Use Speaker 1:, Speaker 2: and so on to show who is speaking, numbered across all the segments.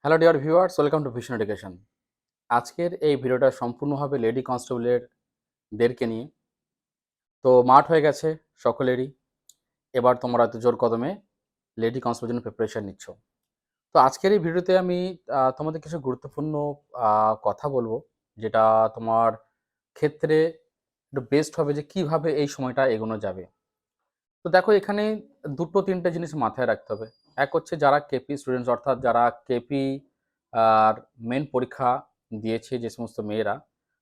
Speaker 1: Hello dear viewers, welcome to vision education. আজকের এই ভিডিওটা সম্পূর্ণভাবে লেডি কনস্টেবলের দেরকে নিয়ে। তো মাঠ হয়ে গেছে সকলেরই। এবার তোমরা তো জোর কদমে লেডি কনস্টেবলের জন্য প্রিপারেশন নিচ্ছ। তো আজকের এই ভিডিওতে আমি তোমাদের কিছু গুরুত্বপূর্ণ কথা বলবো, যেটা তোমার ক্ষেত্রে একটু বেস্ট হবে যে কিভাবে এই সময়টা এগোনো যাবে। তো দেখো, এখানে দুটো তিনটে জিনিস মাথায় রাখতে হবে। এক হচ্ছে যারা কেপি স্টুডেন্টস, অর্থাৎ যারা কেপি আর মেন পরীক্ষা দিয়েছে, যে সমস্ত মেয়েরা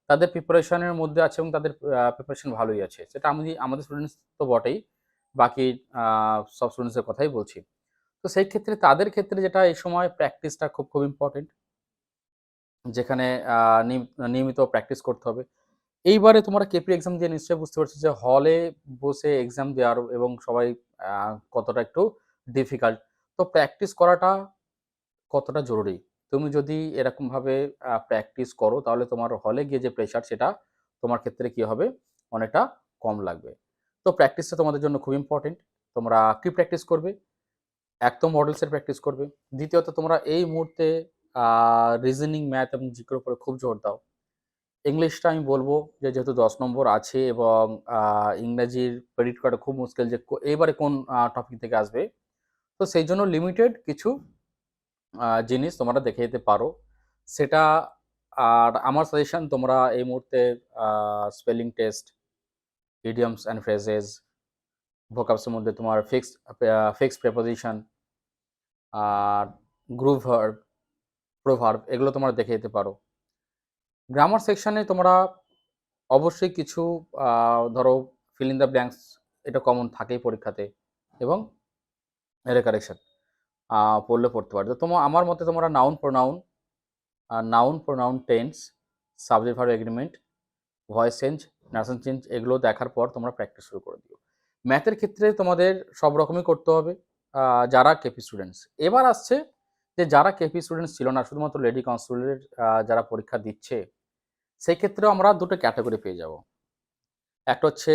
Speaker 1: তাদের প্রিপারেশনের মধ্যে আছে এবং তাদের প্রিপারেশন ভালোই আছে, সেটা আমি আমাদের স্টুডেন্টস তো বটেই, বাকি সব স্টুডেন্টসের কথাই বলছি। তো সেই ক্ষেত্রে তাদের ক্ষেত্রে যেটা এই সময় প্র্যাকটিসটা খুব খুব ইম্পর্টেন্ট, যেখানে নিয়মিত প্র্যাকটিস করতে হবে। এইবারে তোমরা কেপি এক্সাম দিয়ে নিশ্চয়ই বুঝতে পারছো যে হলে বসে এক্সাম দেওয়ার এবং সবাই কতটা একটু ডিফিকাল্ট। তো প্র্যাকটিস করাটা কতটা জরুরি। তুমি যদি এরকমভাবে প্র্যাকটিস করো, তাহলে তোমার হলে গিয়ে যে প্রেশার, সেটা তোমার ক্ষেত্রে কি হবে, অনেকটা কম লাগবে। তো প্র্যাকটিসটা তোমাদের জন্য খুব ইম্পর্টেন্ট। তোমরা কি প্র্যাকটিস করবে? এক তো মডেলসের প্র্যাকটিস করবে। দ্বিতীয়ত তোমরা এই মুহূর্তে রিজনিং, ম্যাথ এবং জিকের উপরে খুব জোর দাও। ইংলিশটা আমি বলব যে যেহেতু ১০ নম্বর আছে এবং ইংরেজির প্রেডিক্ট করাটা খুব মুশকিল যে এবারে কোন টপিক থেকে আসবে। তো সেই জন্য লিমিটেড কিছু জিনিস তোমরা দেখে যেতে পারো সেটা। আর আমার সাজেশন, তোমরা এই মুহূর্তে spelling test, idioms and phrases, ভোকাবসের মধ্যে তোমার ফিক্সড প্রেপোজিশন আর গ্রুপ ভার্ব, প্রোভার্ব, এগুলো তোমরা দেখে যেতে পারো। গ্রামার সেকশনে তোমরা অবশ্যই কিছু ধরো ফিল ইন দ্য ব্ল্যাঙ্কস, এটা কমন থাকেই পরীক্ষাতে, এবং এর কারেকশন পড়লে পড়তে পারো। তো তোমার আমার মতে তোমরা noun tense, subject verb agreement, voice change, narration change, এগুলো দেখার পর তোমরা প্র্যাকটিস শুরু করে দিও। ম্যাথের ক্ষেত্রে তোমাদের সব রকমই করতে হবে যারা কেপি স্টুডেন্টস। এবার আসছে যে যারা কেপি স্টুডেন্টস ছিল না, শুধুমাত্র লেডি কনস্টেবলের যারা পরীক্ষা দিচ্ছে, সেই ক্ষেত্রেও আমরা দুটো ক্যাটাগরি পেয়ে যাব। একটা হচ্ছে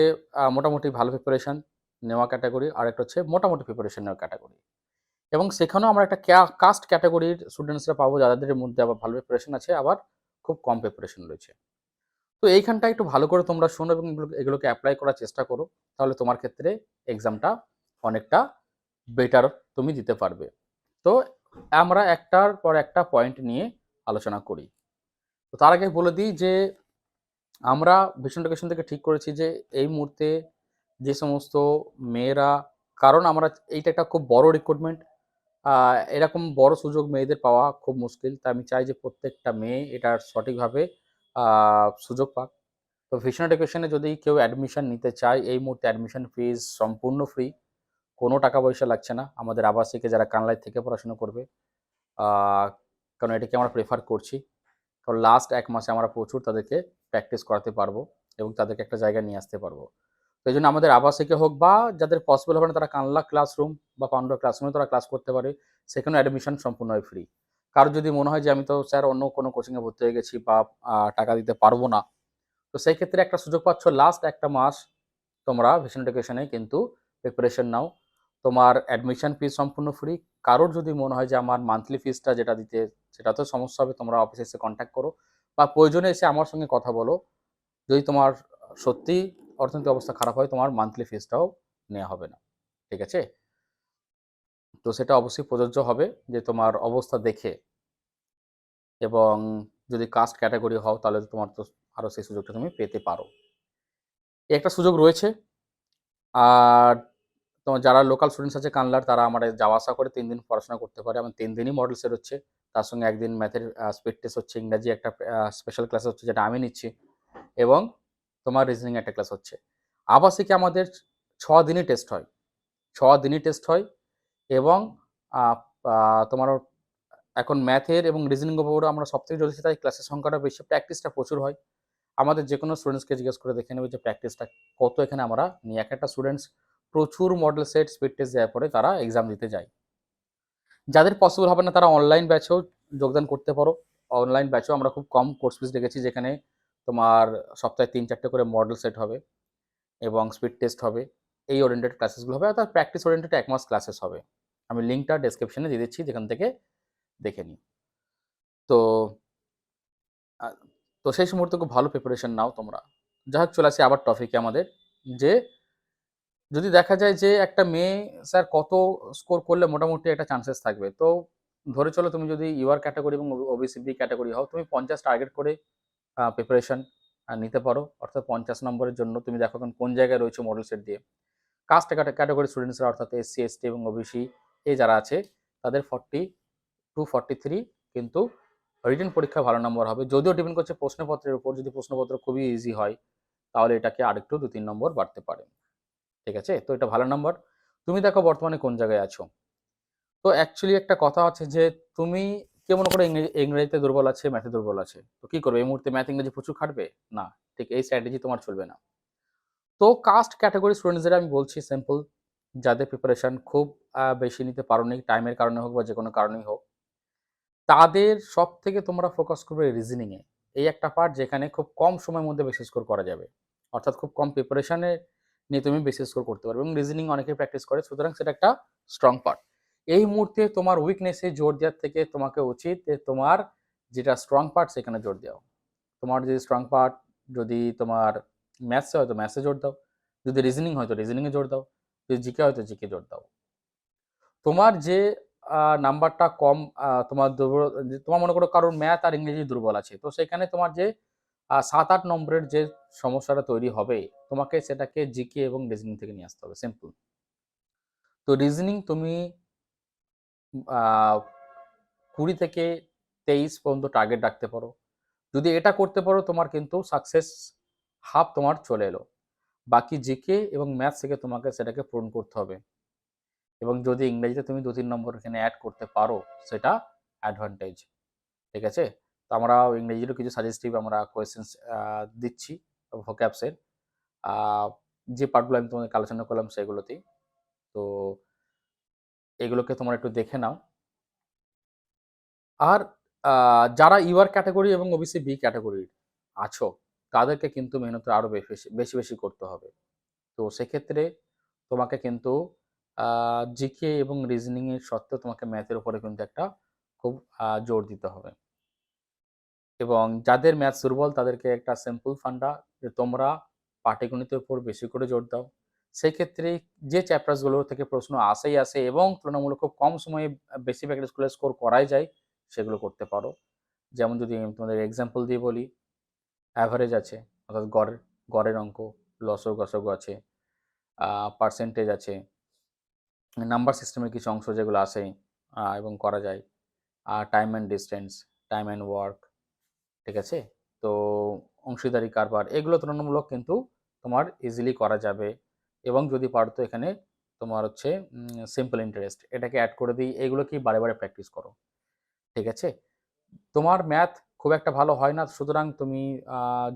Speaker 1: মোটামুটি ভালো প্রিপারেশন নেওয়া ক্যাটাগরি, আর একটা হচ্ছে মোটামুটি প্রিপারেশন নেওয়া ক্যাটাগরি। এবং সেখানেও আমরা একটা কাস্ট ক্যাটাগরির স্টুডেন্টসরা পাবো, যাদের মধ্যে আবার ভালো প্রিপারেশন আছে, আবার খুব কম প্রিপারেশন রয়েছে। তো এইখানটা একটু ভালো করে তোমরা শোনো এবং এগুলোকে অ্যাপ্লাই করার চেষ্টা করো, তাহলে তোমার ক্ষেত্রে এক্সামটা অনেকটা বেটার তুমি দিতে পারবে। তো আমরা একটার পর একটা পয়েন্ট নিয়ে আলোচনা করি। তো তার আগে বলে দিই যে আমরা ভিশন এডুকেশন থেকে ঠিক করেছি যে এই মুহূর্তে যে সমস্ত মেয়েরা, কারণ আমরা এইটা একটা খুব বড় রিক্রুটমেন্ট, এরকম বড় সুযোগ মেয়েদের পাওয়া খুব মুশকিল। তাই আমি চাই যে প্রত্যেকটা মেয়ে এটার সঠিকভাবে সুযোগ পাক। তো ভিশন এডুকেশনে যদি কেউ অ্যাডমিশন নিতে চায়, এই মুহূর্তে অ্যাডমিশন ফিজ সম্পূর্ণ ফ্রি, কোনো টাকা পয়সা লাগছে না। আমাদের আবাসিকে যারা কানলাই থেকে পড়াশোনা করবে, কারণ এটাকে আমরা প্রেফার করছি, কারণ লাস্ট ১ মাসে আমরা প্রচুর তাদেরকে প্র্যাকটিস করাতে পারবো এবং তাদেরকে একটা জায়গায় নিয়ে আসতে পারবো। তো এই জন্য আমাদের আবাসিকে হোক বা যাদের পসিবল হবে না, তারা কানলা ক্লাসরুম বা পান্ডুয়া ক্লাসরুমে তারা ক্লাস করতে পারে। সেখানে অ্যাডমিশন সম্পূর্ণই ফ্রি। কারোর যদি মনে হয় যে আমি তো স্যার অন্য কোনো কোচিংয়ে ভর্তি হয়ে গেছি বা টাকা দিতে পারবো না, তো সেই ক্ষেত্রে একটা সুযোগ পাচ্ছ, লাস্ট ১টা মাস তোমরা ভিশন এডুকেশনে কিন্তু প্রিপারেশন নাও। তোমার অ্যাডমিশন ফিস সম্পূর্ণ ফ্রি। কারোর যদি মনে হয় যে আমার মান্থলি ফিসটা যেটা দিতে, সেটাতেও সমস্যা হবে, তোমরা অফিসে এসে কন্ট্যাক্ট করো বা প্রয়োজনে এসে আমার সঙ্গে কথা বলো। যদি তোমার সত্যিই অর্থনৈতিক অবস্থা খারাপ হয়, তোমার মান্থলি ফিসটাও নেওয়া হবে না। ঠিক আছে? তো সেটা অবশ্যই প্রযোজ্য হবে যে তোমার অবস্থা দেখে, এবং যদি কাস্ট ক্যাটেগরি হও, তাহলে তো তোমার তো আরও সেই সুযোগটা তুমি পেতে পারো। এই একটা সুযোগ রয়েছে। আর তোমার যারা লোকাল স্টুডেন্টস আছে কানলার, তারা আমার যাওয়া আসা করে ৩ দিন পড়াশোনা করতে পারে। আমার ৩ দিনই মডেল সেট হচ্ছে। তার সঙ্গে ১ দিন ম্যাথের স্পিড টেস্ট হচ্ছে, ইংরাজি একটা স্পেশাল ক্লাস হচ্ছে যেটা আমি নিচ্ছি, এবং তোমার রিজনিং একটা ক্লাস হচ্ছে। আবাসিকে আমাদের ৬ দিনই টেস্ট হয়। ৬ দিনই টেস্ট হয় এবং আ আ তোমার এখন ম্যাথের এবং রিজনিং এর উপরে আমরা সবথেকে জ্বলেছি, তাই ক্লাসের সংখ্যাটা বেশি, প্র্যাকটিসটা প্রচুর হয়। আমাদের যেকোনো স্টুডেন্টসকে জিজ্ঞেস করে দেখে নেবে যে প্র্যাকটিসটা কত এখানে আমরা নিই। একটা স্টুডেন্টস প্রচুর মডেল সেট, স্পিড টেস্ট দেওয়ার পরে তারা এক্সাম দিতে যায়। যাদের পসিবল হবে না, তারা অনলাইন ব্যাচেও যোগদান করতে পারো। অনলাইন ব্যাচেও আমরা খুব কম কোর্স ফিস রেখেছি, যেখানে তোমার সপ্তাহে ৩-৪টে করে মডেল সেট হবে এবং স্পিড টেস্ট হবে। এই ওরিয়েন্টেড ক্লাসেসগুলো হবে, অর্থাৎ প্র্যাকটিস ওরিয়েন্টেড ১ মাস ক্লাসেস হবে। আমি লিঙ্কটা ডেসক্রিপশনে দিয়ে দিচ্ছি, যেখান থেকে দেখে নিই। তো আহ, তো সেই মুহূর্তে খুব ভালো প্রিপারেশন নাও তোমরা। যাই হোক, চলে আসি আবার টপিকে আমাদের, যে যদি দেখা যায় যে একটা মেয়ে স্যার কত স্কোর করলে মোটামুটি একটা চান্সেস থাকবে, তো ধরে চলো তুমি যদি ইউআর ক্যাটাগরি এবং ওবিসি বি ক্যাটাগরি হও, তুমি 50 টার্গেট করে প্রিপারেশন নিতে পারো। অর্থাৎ 50 নম্বরের জন্য তুমি দেখো এখন কোন জায়গায় রয়েছে মডেল সেট দিয়ে। কাস্ট ক্যাটাগরি স্টুডেন্টসরা অর্থাৎ এসসি এসটি এবং ওবিসি এই যারা আছে তাদের 42 43 কিন্তু রিটেন পরীক্ষা ভালো নম্বর হবে। যদিও ডিপেন্ড করছে প্রশ্নপত্রের উপর, যদি প্রশ্নপত্র খুবই ইজি হয় তাহলে এটাকে আরেকটু 2-3 নম্বর বাড়তে পারে। ঠিক আছে, তো এটা ভালো নম্বর। তুমি দেখো বর্তমানে কোন জায়গায় আছো। তো অ্যাকচুয়ালি একটা কথা আছে যে তুমি কে মনে করো ইংরেজিতে দুর্বল আছে, ম্যাথে দুর্বল আছে, তো কি করবে এই মুহূর্তে? ম্যাথ ইংরেজি প্রচুর খাটবে না, ঠিক এই স্ট্র্যাটেজি তোমার চলবে না। তো কাস্ট ক্যাটাগরি স্টুডেন্টসদের আমি বলছি সিম্পল, যাদের প্রিপারেশন খুব বেশি নিতে পারোনি, টাইমের কারণে হোক বা যে কোনো কারণেই হোক, তাদের সব থেকে তোমরা ফোকাস করবে রিজনিংয়ে। এই একটা পার্ট যেখানে খুব কম সময়ের মধ্যে বেশি স্কোর করা যাবে, অর্থাৎ খুব কম প্রিপারেশনে নিয়ে তুমি বেশি স্কোর করতে পারবে, এবং রিজনিং অনেকেই প্র্যাকটিস করে, সুতরাং সেটা একটা স্ট্রং পার্ট। এই মুহূর্তে তোমার উইকনেসে জোর দেওয়ার থেকে তোমাকে উচিত যে তোমার যেটা স্ট্রং পার্ট সেখানে জোর দেওয়া। তোমার যদি স্ট্রং পার্ট যদি তোমার ম্যাথসে হয় তো ম্যাথসে জোর দাও, যদি রিজনিং হয় তো রিজনিংয়ে জোর দাও, যদি জিকে হয় তো জিকে জোর দাও। তোমার যে নাম্বারটা কম, তোমার দুর্বল, তোমার মনে করো কারোর ম্যাথ আর ইংরেজি দুর্বল আছে, তো সেখানে তোমার যে 7-8 নম্বরের যে সমস্যাটা তৈরি হবে, তোমাকে সেটাকে জিকে এবং রিজনিং থেকে নিয়ে আসতে হবে, সিম্পল। তো রিজনিং তুমি 20 থেকে 23 পর্যন্ত টার্গেট রাখতে পারো। যদি এটা করতে পারো তোমার কিন্তু সাকসেস হাফ তোমার চলে এলো। বাকি জিকে এবং ম্যাথস থেকে তোমাকে সেটাকে পূরণ করতে হবে, এবং যদি ইংরেজিতে তুমি 2-3 নম্বর এখানে অ্যাড করতে পারো সেটা অ্যাডভান্টেজ। ঠিক আছে, তো আমরা ইংরেজিরও কিছু সাজেস্টিভ আমরা কোয়েশ্চেন্স দিচ্ছি ভোক্যাবসের, যে পার্টগুলো আমি তোমাদেরকে আলোচনা করলাম সেগুলোতেই। তো এগুলোকে তোমরা একটু দেখে নাও। আর যারা ইউআর ক্যাটাগরি এবং ওবিসি বি ক্যাটাগরির আছো, তাদেরকে কিন্তু মেহনত আরও বেশি বেশি বেশি করতে হবে। তো সেক্ষেত্রে তোমাকে কিন্তু জিকে এবং রিজনিংয়ের সত্ত্বেও তোমাকে ম্যাথের উপরে কিন্তু একটা খুব জোর দিতে হবে। এবং যাদের ম্যাথস দুর্বল তাদেরকে একটা সিম্পল ফান্ডা, যে তোমরা পাটিগণিতের উপর বেশি করে জোর দাও। সেই ক্ষেত্রে যে চ্যাপ্টারসগুলো থেকে প্রশ্ন আসেই আসে এবং তুলনামূলক খুব কম সময়ে বেশি প্র্যাকটিস করলে স্কোর করাই যায়, সেগুলো করতে পারো। যেমন যদি আমি তোমাদের এক্সাম্পল দিয়ে বলি, অ্যাভারেজ আছে, অর্থাৎ গড়ের গড়ের অঙ্ক, লসগু গসগু আছে, পার্সেন্টেজ আছে, নাম্বার সিস্টেমের কিছু অংশ যেগুলো আসে এবং করা যায়, time and distance, time and work. ঠিক আছে, তো অংশীদারি কারবার, এগুলো তুলনামূলক কিন্তু তোমার ইজিলি করা যাবে। এবং যদি পারো তো এখানে তোমার হচ্ছে সিম্পল ইন্টারেস্ট এটাকে অ্যাড করে দিই, এগুলো কি বারে বারে প্র্যাকটিস করো। ঠিক আছে, তোমার ম্যাথ খুব একটা ভালো হয় না, সুতরাং তুমি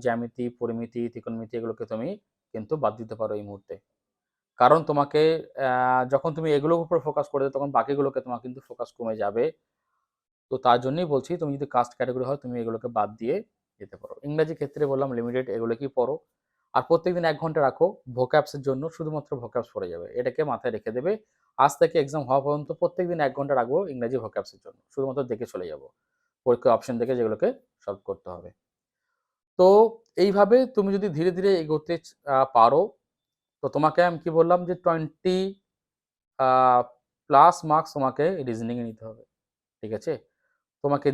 Speaker 1: জ্যামিতি, পরিমিতি, ত্রিকোণমিতি এগুলোকে তুমি কিন্তু বাদ দিতে পারো এই মুহূর্তে। কারণ তোমাকে যখন তুমি এগুলোর উপর ফোকাস করে তখন বাকিগুলোকে তোমার কিন্তু ফোকাস কমে যাবে। তো তার জন্যই বলছি তুমি যদি কাস্ট ক্যাটাগরি হয় তুমি এগুলোকে বাদ দিয়ে যেতে পারো। ইংরাজি ক্ষেত্রে বললাম লিমিটেড, এগুলোকেই পড়ো। আর প্রত্যেকদিন 1 ঘন্টা রাখো ভোক্যাবসের জন্য, শুধুমাত্র ভোক্যাবস পড়ে যাবে, এটাকে মাথায় রেখে দেবে। আজ থেকে এক্সাম হওয়া পর্যন্ত প্রত্যেকদিন 1 ঘন্টা রাখবো ইংরাজি ভোক্যাবসের জন্য, শুধুমাত্র দেখে চলে যাব, পরীক্ষা অপশন দেখে যেগুলোকে সলভ করতে হবে। তো এইভাবে তুমি যদি ধীরে ধীরে এগোতে পারো, তো তোমাকে আমি কি বললাম যে 20+ মার্কস তোমাকে রিজনিংয়ে নিতে হবে। ঠিক আছে, তোমাকে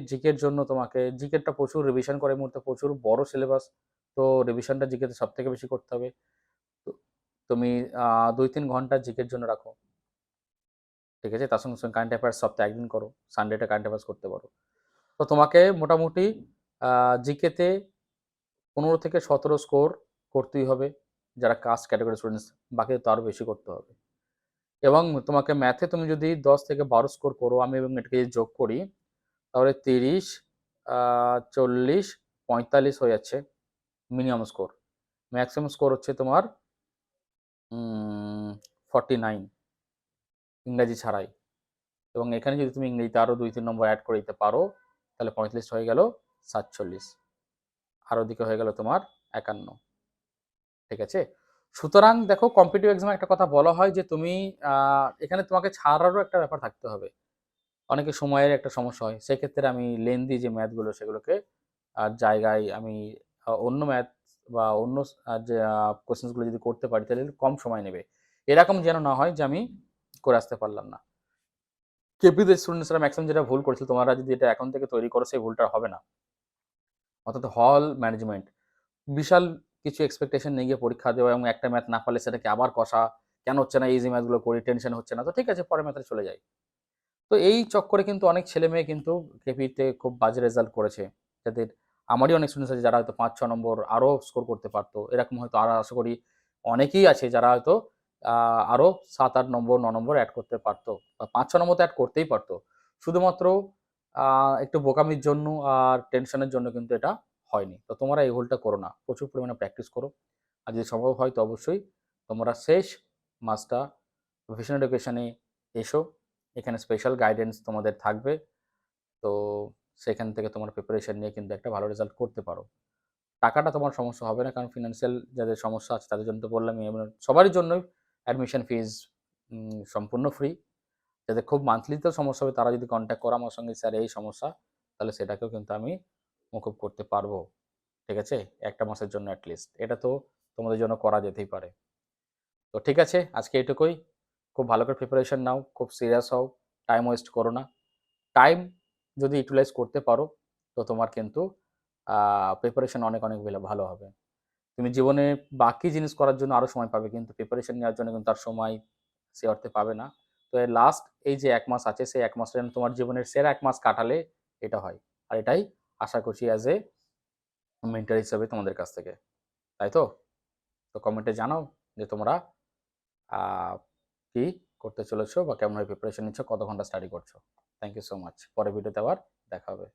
Speaker 1: জিকের জন্য তোমাকে জিকেটা প্রচুর রিভিশন করে, এই মুহূর্তে প্রচুর বড় সিলেবাস, তো রিভিশনটা জিকেতে সব থেকে বেশি করতে হবে। তো তুমি 2-3 ঘন্টা জিকের জন্য রাখো। ঠিক আছে, তার সঙ্গে সঙ্গে কারেন্ট অ্যাফেয়ার্স সপ্তাহে একদিন করো, সানডেটা কারেন্ট অ্যাফেয়ার্স করতে পারো। তো তোমাকে মোটামুটি জিকেতে 15 থেকে 17 স্কোর করতেই হবে যারা কাস্ট ক্যাটাগরি স্টুডেন্টস, বাকি তো আরও বেশি করতে হবে। এবং তোমাকে ম্যাথে তুমি যদি 10 থেকে 12 স্কোর করো, আমি এবং এটাকে যদি যোগ করি তাহলে 30, 40, 45 হয়ে যাচ্ছে মিনিমাম স্কোর। ম্যাক্সিমাম স্কোর হচ্ছে তোমার 49 ইংরাজি ছাড়াই। এবং এখানে যদি তুমি ইংরেজিতে আরও 2-3 নম্বর অ্যাড করে দিতে পারো তাহলে 45 হয়ে গেল 47, আর ওদিকে হয়ে গেল তোমার 51। ঠিক আছে, সুতরাং দেখো কম্পিটিটিভ এক্সামে একটা কথা বলা হয় যে তুমি এখানে তোমাকে ছাড়ারও একটা ব্যাপার থাকতে হবে। অনেকের সময়ের একটা সমস্যা হয়। সেক্ষেত্রে আমি লেন্দি যে ম্যাথগুলো সেগুলোকে জায়গায় আমি অন্য ম্যাথ বা অন্য যে কোয়েশ্চেনসগুলো যদি করতে পারি তাহলে কম সময় নেবে। এরকম যেন না হয় যে আমি করে আসতে পারলাম না। কেপিদের স্টুডেন্টসরা ম্যাক্সিমাম যেটা ভুল করেছিল, তোমরা যদি এটা এখন থেকে তৈরি করো সেই ভুলটা আর হবে না। অর্থাৎ হল ম্যানেজমেন্ট বিশাল কিছু এক্সপেকটেশন নিয়ে গিয়ে পরীক্ষা দেওয়া এবং একটা ম্যাথ না পারলে সেটাকে আবার কষা, কেন হচ্ছে না, ইজি ম্যাথগুলো করি, টেনশন হচ্ছে না, তো ঠিক আছে পরের ম্যাথে চলে যাই। তো এই চক্করে কিন্তু অনেক ছেলেমেয়ে কিন্তু কেপিতে খুব বাজে রেজাল্ট করেছে, যাদের আমারই অনেক স্টুডেন্টস আছে যারা হয়তো ৫-৬ নম্বর আরও স্কোর করতে পারতো। এরকম হয়তো আরও আশা করি অনেকেই আছে যারা হয়তো আরও ৭-৮ নম্বর ৯ নম্বর অ্যাড করতে পারতো বা ৫-৬ নম্বর তো অ্যাড করতেই পারতো। শুধুমাত্র একটু বোকামির জন্য আর টেনশনের জন্য কিন্তু এটা হয়নি। তো তোমরা এই ভুলটা করো না। প্রচুর পরিমাণে প্র্যাকটিস করো। আর যদি সম্ভব হয় তো অবশ্যই তোমরা শেষ মাসটা ভিশন এডুকেশনে এসো। এখানে স্পেশাল গাইডেন্স তোমাদের থাকবে। তো সেখান থেকে তোমার প্রিপারেশন নিয়ে কিন্তু একটা ভালো রেজাল্ট করতে পারো। টাকাটা তোমার সমস্যা হবে না, কারণ ফিনান্সিয়াল যাদের সমস্যা আছে তাদের জন্য তো বললামই, এবং সবারই জন্যই অ্যাডমিশন ফিজ সম্পূর্ণ ফ্রি। যাদের খুব মান্থলিতেও সমস্যা হবে তারা যদি কন্ট্যাক্ট করো আমার সঙ্গে, স্যার এই সমস্যা, তাহলে সেটাকেও কিন্তু আমি মুকুব করতে পারবো। ঠিক আছে? একটা মাসের জন্য অ্যাটলিস্ট। এটা তো তোমাদের জন্য করা যেতেই পারে। তো ঠিক আছে, আজকে এটুকুই। খুব ভালো করে প্রিপারেশন নাও, খুব সিরিয়াস হও, টাইম ওয়েস্ট করো না। টাইম যদি ইউটিলাইজ করতে পারো তো তোমার কিন্তু প্রিপারেশন অনেক অনেক ভালো হবে। তুমি জীবনে বাকি জিনিস করার জন্য আরও সময় পাবে, কিন্তু প্রিপারেশন নেওয়ার জন্য কিন্তু আর সময় সে অর্থে পাবে না। তো এর লাস্ট এই যে ১ মাস আছে সেই ১ মাসটা যেন তোমার জীবনের সেরা ১ মাস কাটালে এটা হয়। আর এটাই আশা করছি অ্যাজ এ মেন্টর হিসাবে তোমাদের কাছ থেকে। তাই তো? তো কমেন্টে জানাও যে তোমরা আ কি করতে চলেছো বা কেমনভাবে প্রিপারেশন নিচ্ছ, কত ঘন্টা স্টাডি করছো। Thank you so much. পরের ভিডিওতে আবার দেখা হবে।